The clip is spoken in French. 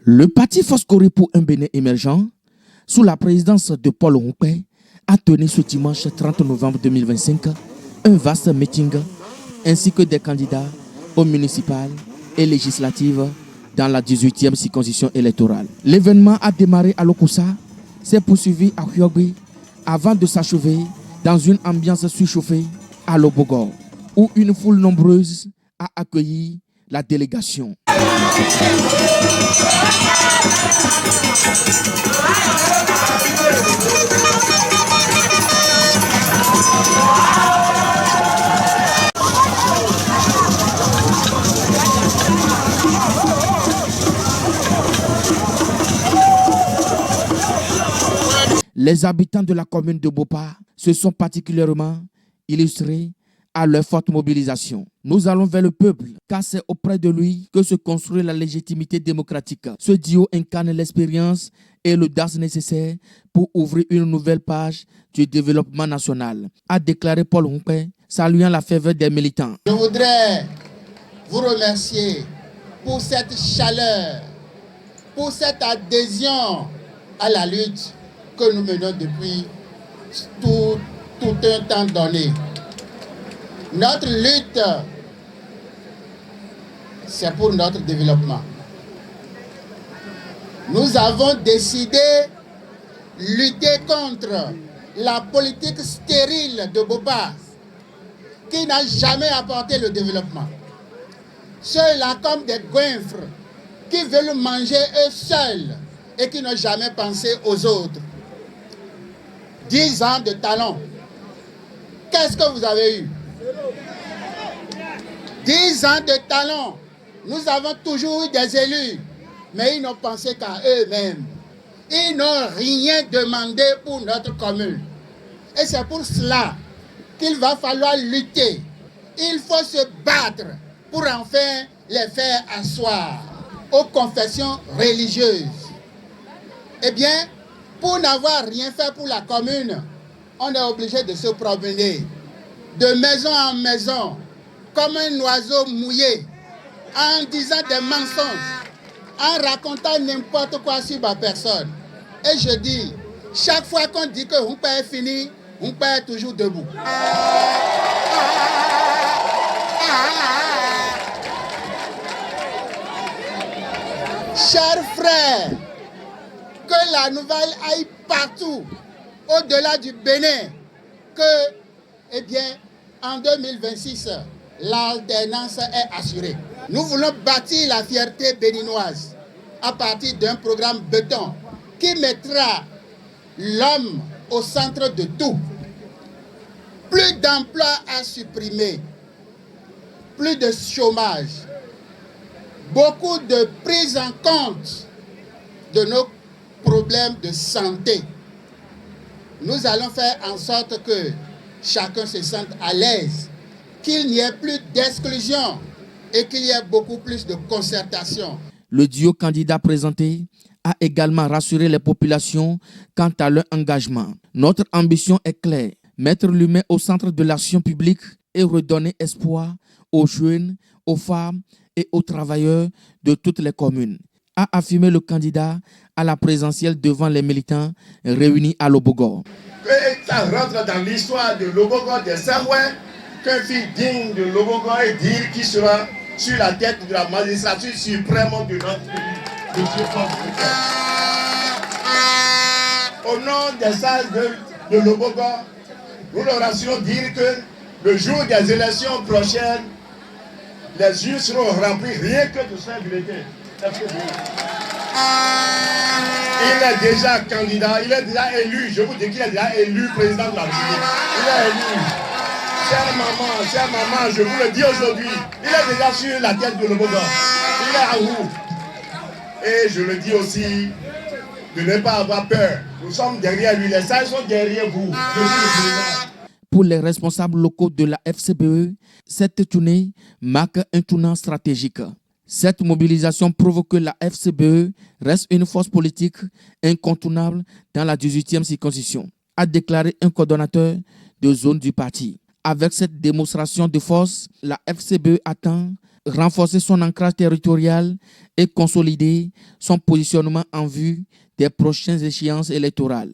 Le parti Foscori pour un Bénin émergent, sous la présidence de Paul Rompé, a tenu ce dimanche 30 novembre 2025 un vaste meeting ainsi que des candidats aux municipales et législatives dans la 18e circonscription électorale. L'événement a démarré à Lokossa, s'est poursuivi à Hyogbe avant de s'achever dans une ambiance surchauffée à Lobogor, où une foule nombreuse a accueilli la délégation. Les habitants de la commune de Bopa se sont particulièrement illustrés à leur forte mobilisation. Nous allons vers le peuple, car c'est auprès de lui que se construit la légitimité démocratique. Ce duo incarne l'expérience et l'audace nécessaires pour ouvrir une nouvelle page du développement national, a déclaré Paul Rompé, saluant la ferveur des militants. Je voudrais vous remercier pour cette chaleur, pour cette adhésion à la lutte que nous menons depuis tout un temps donné. Notre lutte, c'est pour notre développement. Nous avons décidé de lutter contre la politique stérile de Bopa qui n'a jamais apporté le développement. Ceux-là comme des goinfres qui veulent manger eux seuls et qui n'ont jamais pensé aux autres. 10 ans de talent. Qu'est-ce que vous avez eu? 10 ans de talent. Nous avons toujours eu des élus, mais ils n'ont pensé qu'à eux-mêmes. Ils n'ont rien demandé pour notre commune. Et c'est pour cela qu'il va falloir lutter. Il faut se battre pour enfin les faire asseoir aux confessions religieuses. Eh bien, pour n'avoir rien fait pour la commune, on est obligé de se promener de maison en maison, comme un oiseau mouillé, en disant des mensonges, en racontant n'importe quoi sur ma personne. Et je dis, chaque fois qu'on dit que Rompé est fini, Rompé est toujours debout. Chers frères, que la nouvelle aille partout, au-delà du Bénin, que, eh bien, en 2026, l'alternance est assurée. Nous voulons bâtir la fierté béninoise à partir d'un programme béton qui mettra l'homme au centre de tout. Plus d'emplois à supprimer, plus de chômage, beaucoup de prise en compte de nos problèmes de santé. Nous allons faire en sorte que chacun se sente à l'aise, qu'il n'y ait plus d'exclusion et qu'il y ait beaucoup plus de concertation. Le duo candidat présenté a également rassuré les populations quant à leur engagement. Notre ambition est claire, mettre l'humain au centre de l'action publique et redonner espoir aux jeunes, aux femmes et aux travailleurs de toutes les communes, a affirmé le candidat à la présidentielle devant les militants réunis à Lobogor. Que ça rentre dans l'histoire de Lobogor, des Sarouais, qu'un fils digne de Lobogor et dire qui sera sur la tête de la magistrature suprême de notre pays. Au nom des sages de Lobogor, nous leur assurons dire que le jour des élections prochaines, les yeux seront remplis rien que de ça bulletin. Il est déjà candidat, il est déjà élu. Je vous dis qu'il est déjà élu président de la République. Il est élu. Chère maman, je vous le dis aujourd'hui, il est déjà sur la tête de Lobogor. Il est à vous. Et je le dis aussi, de ne pas avoir peur. Nous sommes derrière lui, les sages sont derrière vous. Je suis le président. Pour les responsables locaux de la FCBE, cette tournée marque un tournant stratégique. Cette mobilisation prouve que la FCBE reste une force politique incontournable dans la 18e circonscription, a déclaré un coordonnateur de zone du parti. Avec cette démonstration de force, la FCBE attend renforcer son ancrage territorial et consolider son positionnement en vue des prochaines échéances électorales.